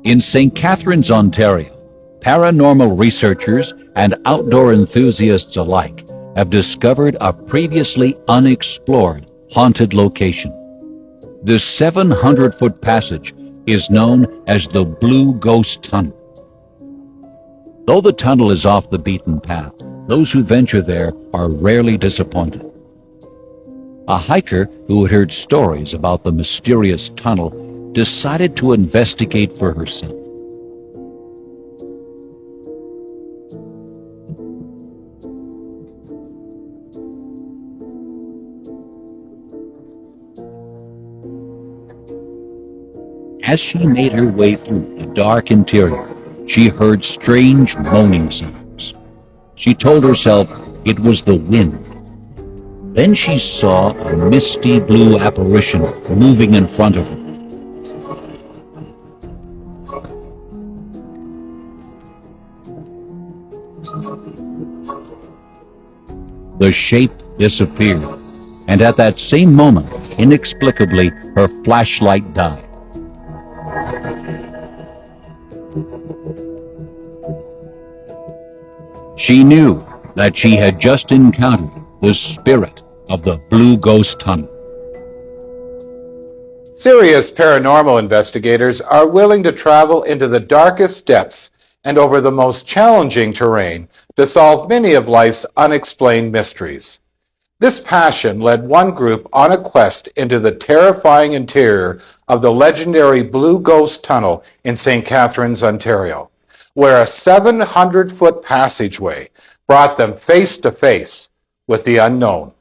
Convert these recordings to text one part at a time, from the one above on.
In St. Catharines, Ontario, paranormal researchers and outdoor enthusiasts alike have discovered a previously unexplored haunted location. This 700-foot passage is known as the Blue Ghost Tunnel. Though the tunnel is off the beaten path, those who venture there are rarely disappointed. A hiker who had heard stories about the mysterious tunnel decided to investigate for herself. As she made her way through the dark interior, she heard strange moaning sounds. She told herself it was the wind. Then she saw a misty blue apparition moving in front of her. The shape disappeared, and at that same moment, inexplicably, her flashlight died. She knew that she had just encountered the spirit of the Blue Ghost Tunnel. Serious paranormal investigators are willing to travel into the darkest depths and over the most challenging terrain to solve many of life's unexplained mysteries. This passion led one group on a quest into the terrifying interior of the legendary Blue Ghost Tunnel in St. Catharines, Ontario, where a 700-foot passageway brought them face to face with the unknown.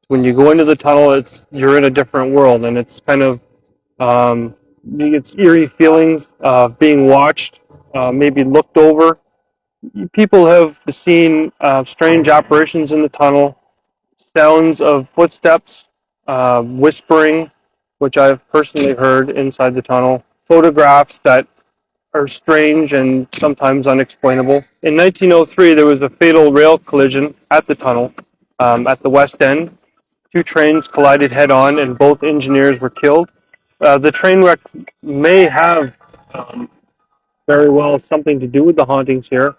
When you go into the tunnel, you're in a different world, and it's kind of you get eerie feelings of being watched, maybe looked over. People have seen strange apparitions in the tunnel, sounds of footsteps, whispering, which I've personally heard inside the tunnel, photographs that are strange and sometimes unexplainable. In 1903, there was a fatal rail collision at the tunnel at the west end. Two trains collided head-on, and both engineers were killed. The train wreck may have very well something to do with the hauntings here.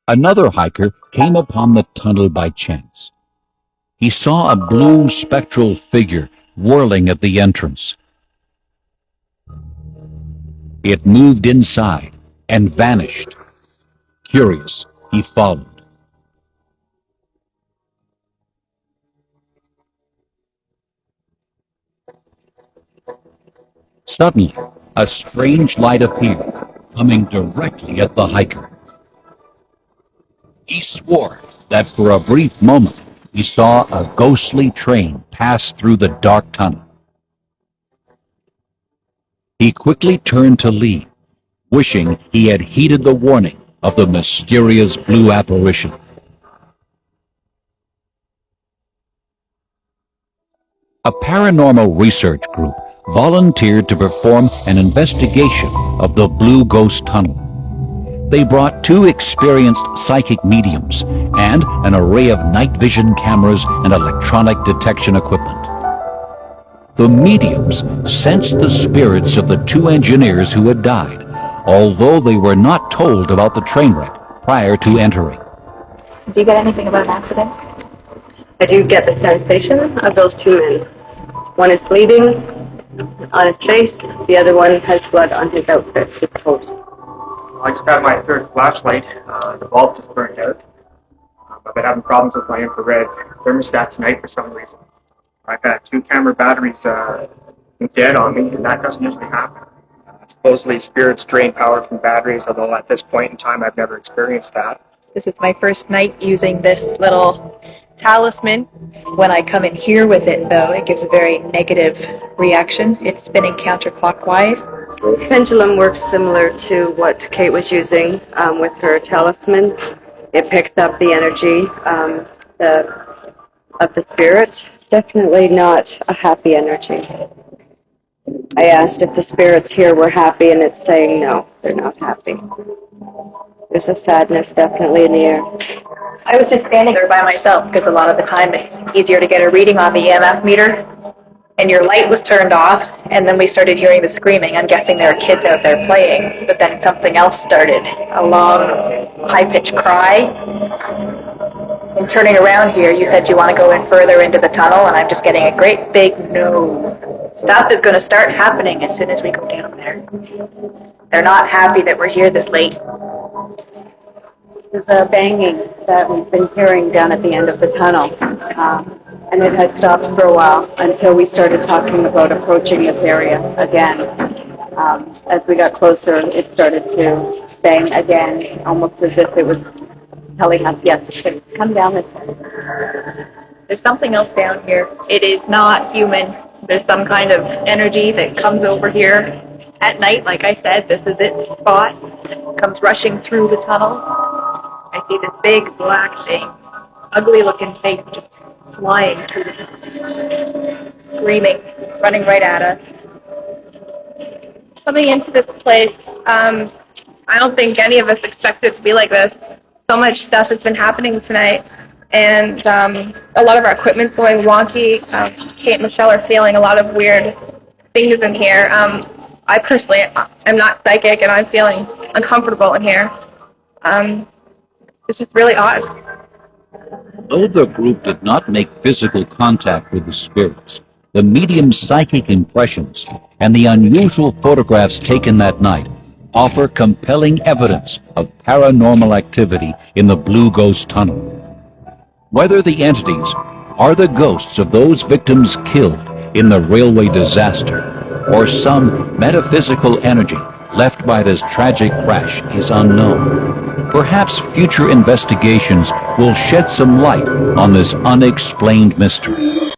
Another hiker came upon the tunnel by chance. He saw a blue spectral figure whirling at the entrance. It moved inside and vanished. Curious, he followed. Suddenly, a strange light appeared, coming directly at the hiker. He swore that for a brief moment he saw a ghostly train pass through the dark tunnel. He quickly turned to leave, wishing he had heeded the warning of the mysterious blue apparition. A paranormal research group volunteered to perform an investigation of the Blue Ghost Tunnel. They brought two experienced psychic mediums and an array of night vision cameras and electronic detection equipment. The mediums sensed the spirits of the two engineers who had died, although they were not told about the train wreck prior to entering. Did you get anything about an accident? I do get the sensation of those two men. One is bleeding on his face, the other one has blood on his outfit, his clothes. I just got my third flashlight. The bulb just burned out. I've been having problems with my infrared thermostat tonight for some reason. I've had two camera batteries dead on me, and that doesn't usually happen. Supposedly spirits drain power from batteries, although at this point in time I've never experienced that. This is my first night using this little talisman. When I come in here with it, though, it gives a very negative reaction. It's spinning counterclockwise. The pendulum works similar to what Kate was using with her talisman. It picks up the energy of the spirit. It's definitely not a happy energy. I asked if the spirits here were happy, and it's saying no, they're not happy. There's a sadness definitely in the air. I was just standing there by myself because a lot of the time it's easier to get a reading on the EMF meter. And your light was turned off, and then we started hearing the screaming. I'm guessing there are kids out there playing, but then something else started, a long, high-pitched cry. And turning around here, you said you want to go in further into the tunnel, and I'm just getting a great big no. Stuff is going to start happening as soon as we go down there. They're not happy that we're here this late. There's a banging that we've been hearing down at the end of the tunnel. And it had stopped for a while until we started talking about approaching this area again. As we got closer, it started to bang again, almost as if it was telling us, yes, come down this way. There's something else down here. It is not human. There's some kind of energy that comes over here at night. Like I said, this is its spot. It comes rushing through the tunnel. I see this big black thing, ugly looking face just flying through the tunnel, screaming, running right at us. Coming into this place, I don't think any of us expected it to be like this. So much stuff has been happening tonight, and a lot of our equipment's going wonky. Kate and Michelle are feeling a lot of weird things in here. I personally am not psychic, and I'm feeling uncomfortable in here. It's just really odd. Though the group did not make physical contact with the spirits, the medium's psychic impressions and the unusual photographs taken that night offer compelling evidence of paranormal activity in the Blue Ghost Tunnel. Whether the entities are the ghosts of those victims killed in the railway disaster or some metaphysical energy left by this tragic crash is unknown. Perhaps future investigations will shed some light on this unexplained mystery.